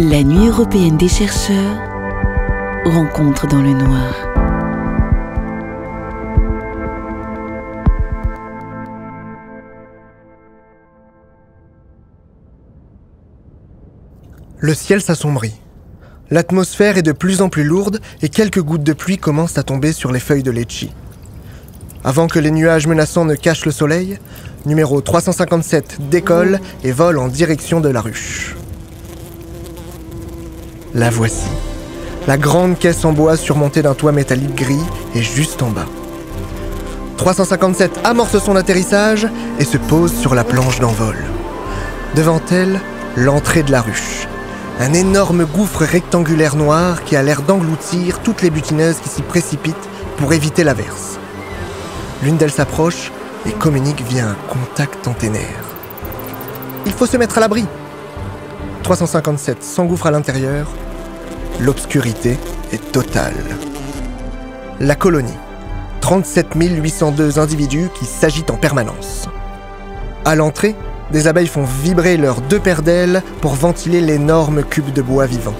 La nuit européenne des chercheurs, rencontre dans le noir. Le ciel s'assombrit. L'atmosphère est de plus en plus lourde et quelques gouttes de pluie commencent à tomber sur les feuilles de litchi. Avant que les nuages menaçants ne cachent le soleil, numéro 357 décolle et vole en direction de la ruche. La voici. La grande caisse en bois surmontée d'un toit métallique gris est juste en bas. 357 amorce son atterrissage et se pose sur la planche d'envol. Devant elle, l'entrée de la ruche. Un énorme gouffre rectangulaire noir qui a l'air d'engloutir toutes les butineuses qui s'y précipitent pour éviter l'averse. L'une d'elles s'approche et communique via un contact antennaire. Il faut se mettre à l'abri. 357 s'engouffre à l'intérieur. L'obscurité est totale. La colonie. 37 802 individus qui s'agitent en permanence. À l'entrée, des abeilles font vibrer leurs 2 paires d'ailes pour ventiler l'énorme cube de bois vivant.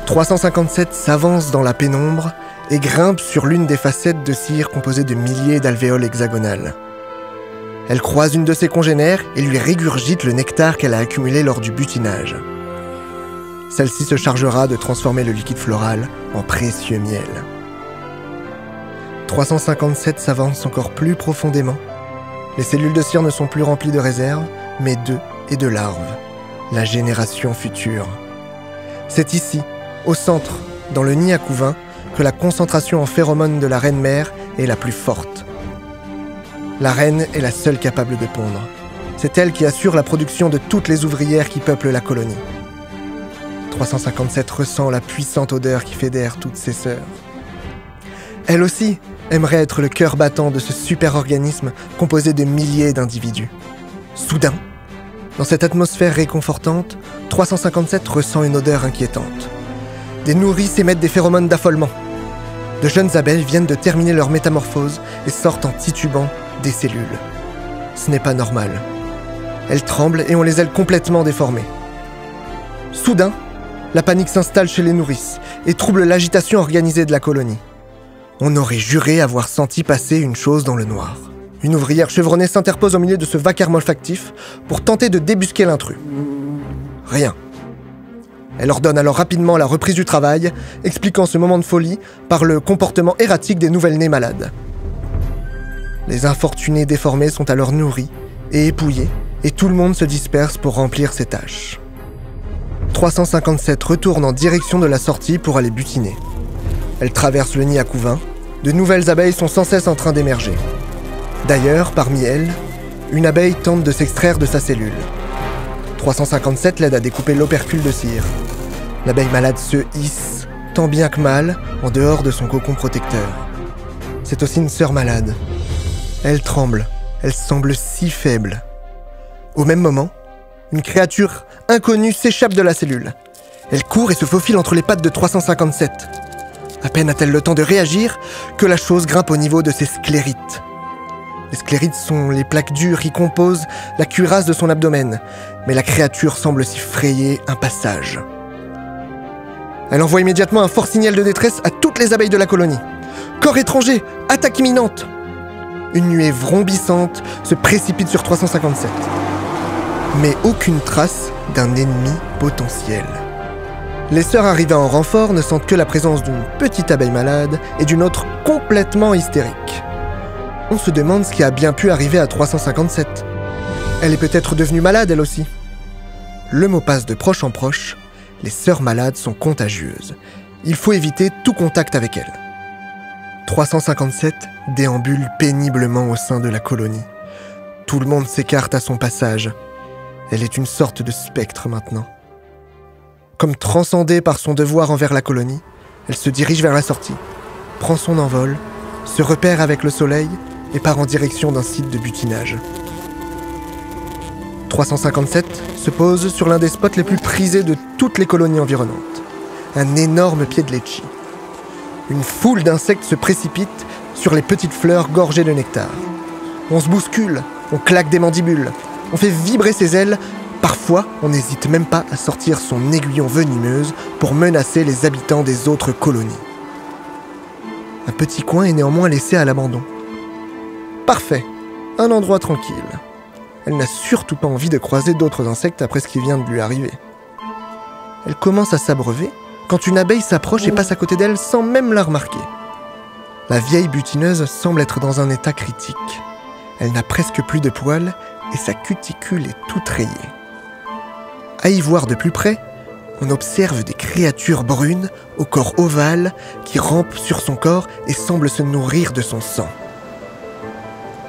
357 s'avance dans la pénombre et grimpe sur l'une des facettes de cire composée de milliers d'alvéoles hexagonales. Elle croise une de ses congénères et lui régurgite le nectar qu'elle a accumulé lors du butinage. Celle-ci se chargera de transformer le liquide floral en précieux miel. 357 s'avance encore plus profondément. Les cellules de cire ne sont plus remplies de réserves, mais d'œufs et de larves. La génération future. C'est ici, au centre, dans le nid à couvain, que la concentration en phéromones de la reine-mère est la plus forte. La reine est la seule capable de pondre. C'est elle qui assure la production de toutes les ouvrières qui peuplent la colonie. 357 ressent la puissante odeur qui fédère toutes ses sœurs. Elle aussi aimerait être le cœur battant de ce super organisme composé de milliers d'individus. Soudain, dans cette atmosphère réconfortante, 357 ressent une odeur inquiétante. Des nourrices émettent des phéromones d'affolement. De jeunes abeilles viennent de terminer leur métamorphose et sortent en titubant des cellules. Ce n'est pas normal. Elles tremblent et ont les ailes complètement déformées. Soudain, la panique s'installe chez les nourrices et trouble l'agitation organisée de la colonie. On aurait juré avoir senti passer une chose dans le noir. Une ouvrière chevronnée s'interpose au milieu de ce vacarme olfactif pour tenter de débusquer l'intrus. Rien. Elle ordonne alors rapidement la reprise du travail, expliquant ce moment de folie par le comportement erratique des nouvelles-nées malades. Les infortunés déformés sont alors nourris et épouillés, et tout le monde se disperse pour remplir ses tâches. 357 retourne en direction de la sortie pour aller butiner. Elle traverse le nid à couvain. De nouvelles abeilles sont sans cesse en train d'émerger. D'ailleurs, parmi elles, une abeille tente de s'extraire de sa cellule. 357 l'aide à découper l'opercule de cire. L'abeille malade se hisse, tant bien que mal, en dehors de son cocon protecteur. C'est aussi une sœur malade. Elle tremble, elle semble si faible. Au même moment, une créature inconnue s'échappe de la cellule. Elle court et se faufile entre les pattes de 357. À peine a-t-elle le temps de réagir que la chose grimpe au niveau de ses sclérites. Les sclérites sont les plaques dures qui composent la cuirasse de son abdomen, mais la créature semble s'y frayer un passage. Elle envoie immédiatement un fort signal de détresse à toutes les abeilles de la colonie. Corps étranger, attaque imminente! Une nuée vrombissante se précipite sur 357. Mais aucune trace d'un ennemi potentiel. Les sœurs arrivées en renfort ne sentent que la présence d'une petite abeille malade et d'une autre complètement hystérique. On se demande ce qui a bien pu arriver à 357. Elle est peut-être devenue malade elle aussi. Le mot passe de proche en proche, les sœurs malades sont contagieuses. Il faut éviter tout contact avec elles. 357 déambule péniblement au sein de la colonie. Tout le monde s'écarte à son passage. Elle est une sorte de spectre maintenant. Comme transcendée par son devoir envers la colonie, elle se dirige vers la sortie, prend son envol, se repère avec le soleil et part en direction d'un site de butinage. 357 se pose sur l'un des spots les plus prisés de toutes les colonies environnantes, un énorme pied de litchi. Une foule d'insectes se précipite sur les petites fleurs gorgées de nectar. On se bouscule, on claque des mandibules, on fait vibrer ses ailes Parfois, on n'hésite même pas à sortir son aiguillon venimeuse pour menacer les habitants des autres colonies. Un petit coin est néanmoins laissé à l'abandon. Parfait, un endroit tranquille. Elle n'a surtout pas envie de croiser d'autres insectes après ce qui vient de lui arriver. Elle commence à s'abreuver quand une abeille s'approche et passe à côté d'elle sans même la remarquer. La vieille butineuse semble être dans un état critique. Elle n'a presque plus de poils et sa cuticule est toute rayée. À y voir de plus près, on observe des créatures brunes au corps ovale qui rampent sur son corps et semblent se nourrir de son sang.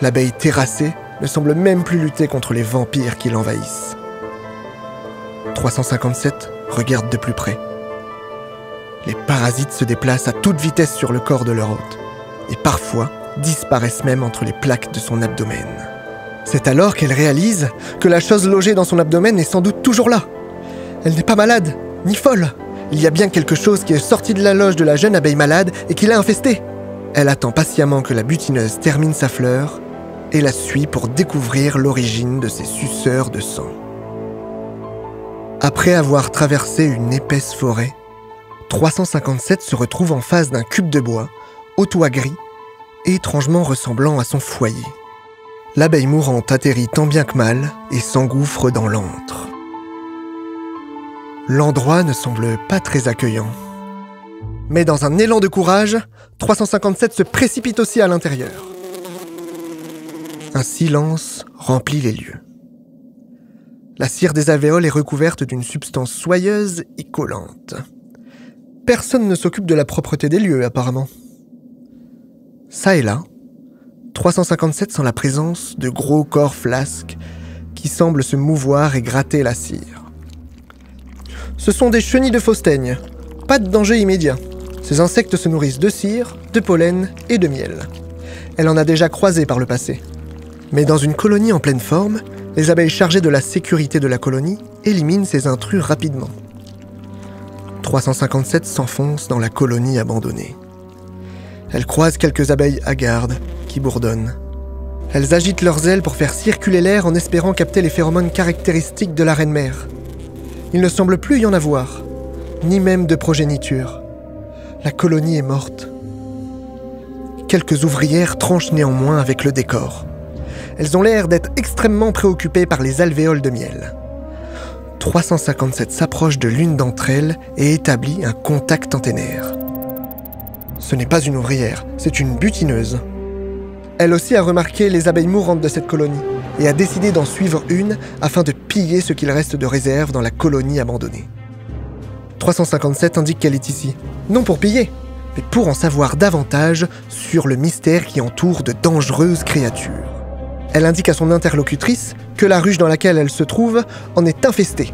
L'abeille terrassée ne semble même plus lutter contre les vampires qui l'envahissent. 357 regarde de plus près. Les parasites se déplacent à toute vitesse sur le corps de leur hôte et parfois disparaissent même entre les plaques de son abdomen. C'est alors qu'elle réalise que la chose logée dans son abdomen est sans doute toujours là. Elle n'est pas malade, ni folle. Il y a bien quelque chose qui est sorti de la loge de la jeune abeille malade et qui l'a infestée. Elle attend patiemment que la butineuse termine sa fleur et la suit pour découvrir l'origine de ces suceurs de sang. Après avoir traversé une épaisse forêt, 357 se retrouve en face d'un cube de bois, au toit gris, et étrangement ressemblant à son foyer. L'abeille mourante atterrit tant bien que mal et s'engouffre dans l'antre. L'endroit ne semble pas très accueillant. Mais dans un élan de courage, 357 se précipite aussi à l'intérieur. Un silence remplit les lieux. La cire des alvéoles est recouverte d'une substance soyeuse et collante. Personne ne s'occupe de la propreté des lieux, apparemment. Ça et là, 357 sent la présence de gros corps flasques qui semblent se mouvoir et gratter la cire. Ce sont des chenilles de faustaigne. Pas de danger immédiat. Ces insectes se nourrissent de cire, de pollen et de miel. Elle en a déjà croisé par le passé. Mais dans une colonie en pleine forme, les abeilles chargées de la sécurité de la colonie éliminent ces intrus rapidement. 357 s'enfonce dans la colonie abandonnée. Elle croise quelques abeilles hagardes qui bourdonnent. Elles agitent leurs ailes pour faire circuler l'air en espérant capter les phéromones caractéristiques de la reine-mère. Il ne semble plus y en avoir, ni même de progéniture. La colonie est morte. Quelques ouvrières tranchent néanmoins avec le décor. Elles ont l'air d'être extrêmement préoccupées par les alvéoles de miel. 357 s'approche de l'une d'entre elles et établit un contact antennaire. Ce n'est pas une ouvrière, c'est une butineuse. Elle aussi a remarqué les abeilles mourantes de cette colonie et a décidé d'en suivre une afin de piller ce qu'il reste de réserve dans la colonie abandonnée. 357 indique qu'elle est ici, non pour piller, mais pour en savoir davantage sur le mystère qui entoure de dangereuses créatures. Elle indique à son interlocutrice que la ruche dans laquelle elle se trouve en est infestée.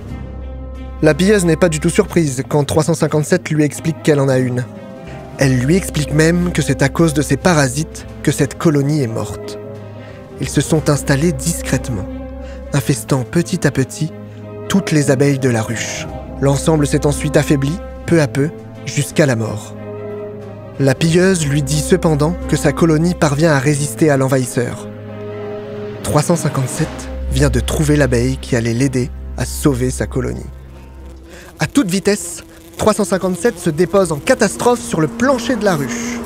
La pilleuse n'est pas du tout surprise quand 357 lui explique qu'elle en a une. Elle lui explique même que c'est à cause de ces parasites que cette colonie est morte. Ils se sont installés discrètement, infestant petit à petit toutes les abeilles de la ruche. L'ensemble s'est ensuite affaibli, peu à peu, jusqu'à la mort. La pilleuse lui dit cependant que sa colonie parvient à résister à l'envahisseur. 357 vient de trouver l'abeille qui allait l'aider à sauver sa colonie. À toute vitesse, 357 se dépose en catastrophe sur le plancher de la ruche.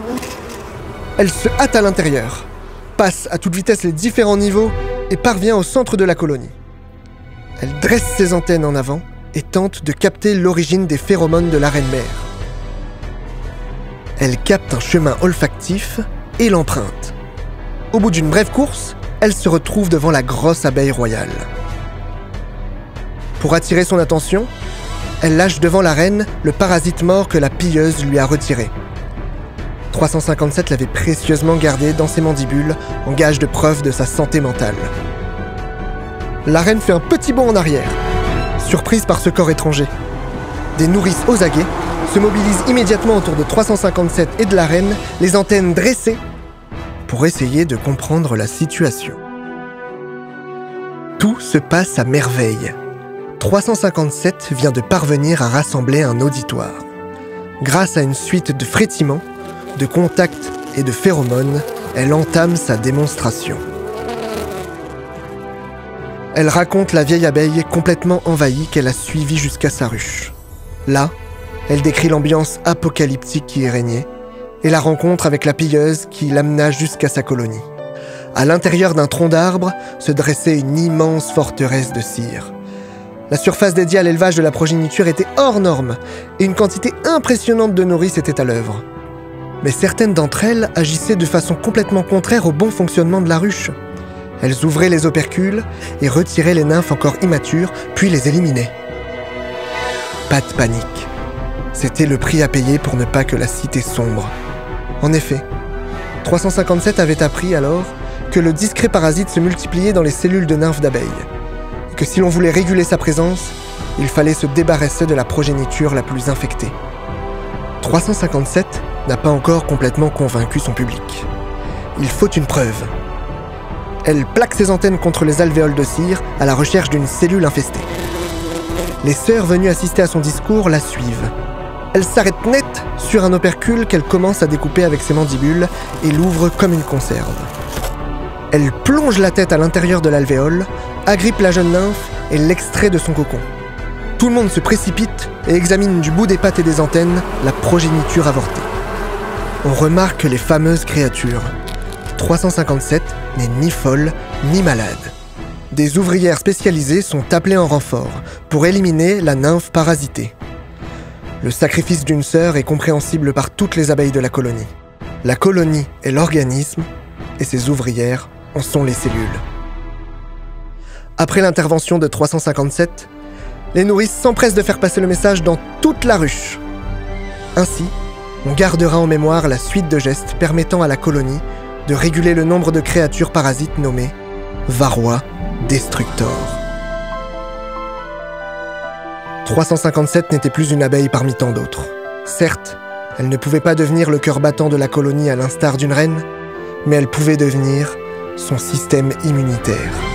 Elle se hâte à l'intérieur, passe à toute vitesse les différents niveaux et parvient au centre de la colonie. Elle dresse ses antennes en avant et tente de capter l'origine des phéromones de la reine-mère. Elle capte un chemin olfactif et l'emprunte. Au bout d'une brève course, elle se retrouve devant la grosse abeille royale. Pour attirer son attention, elle lâche devant la reine le parasite mort que la pilleuse lui a retiré. 357 l'avait précieusement gardé dans ses mandibules en gage de preuve de sa santé mentale. La reine fait un petit bond en arrière, surprise par ce corps étranger. Des nourrices aux aguets se mobilisent immédiatement autour de 357 et de la reine, les antennes dressées, pour essayer de comprendre la situation. Tout se passe à merveille. 357 vient de parvenir à rassembler un auditoire. Grâce à une suite de frétillements, de contacts et de phéromones, elle entame sa démonstration. Elle raconte la vieille abeille complètement envahie qu'elle a suivie jusqu'à sa ruche. Là, elle décrit l'ambiance apocalyptique qui y régnait et la rencontre avec la pilleuse qui l'amena jusqu'à sa colonie. À l'intérieur d'un tronc d'arbre se dressait une immense forteresse de cire. La surface dédiée à l'élevage de la progéniture était hors norme et une quantité impressionnante de nourrices était à l'œuvre. Mais certaines d'entre elles agissaient de façon complètement contraire au bon fonctionnement de la ruche. Elles ouvraient les opercules et retiraient les nymphes encore immatures, puis les éliminaient. Pas de panique. C'était le prix à payer pour ne pas que la cité sombre. En effet, 357 avait appris alors que le discret parasite se multipliait dans les cellules de nymphes d'abeilles, et que si l'on voulait réguler sa présence, il fallait se débarrasser de la progéniture la plus infectée. 357 n'a pas encore complètement convaincu son public. Il faut une preuve. Elle plaque ses antennes contre les alvéoles de cire à la recherche d'une cellule infestée. Les sœurs venues assister à son discours la suivent. Elle s'arrête net sur un opercule qu'elle commence à découper avec ses mandibules et l'ouvre comme une conserve. Elle plonge la tête à l'intérieur de l'alvéole, agrippe la jeune nymphe et l'extrait de son cocon. Tout le monde se précipite et examine du bout des pattes et des antennes la progéniture avortée. On remarque les fameuses créatures. 357 n'est ni folle ni malade. Des ouvrières spécialisées sont appelées en renfort pour éliminer la nymphe parasitée. Le sacrifice d'une sœur est compréhensible par toutes les abeilles de la colonie. La colonie est l'organisme et ses ouvrières en sont les cellules. Après l'intervention de 357, les nourrices s'empressent de faire passer le message dans toute la ruche. Ainsi, on gardera en mémoire la suite de gestes permettant à la colonie de réguler le nombre de créatures parasites nommées Varroa Destructor. 357 n'était plus une abeille parmi tant d'autres. Certes, elle ne pouvait pas devenir le cœur battant de la colonie à l'instar d'une reine, mais elle pouvait devenir son système immunitaire.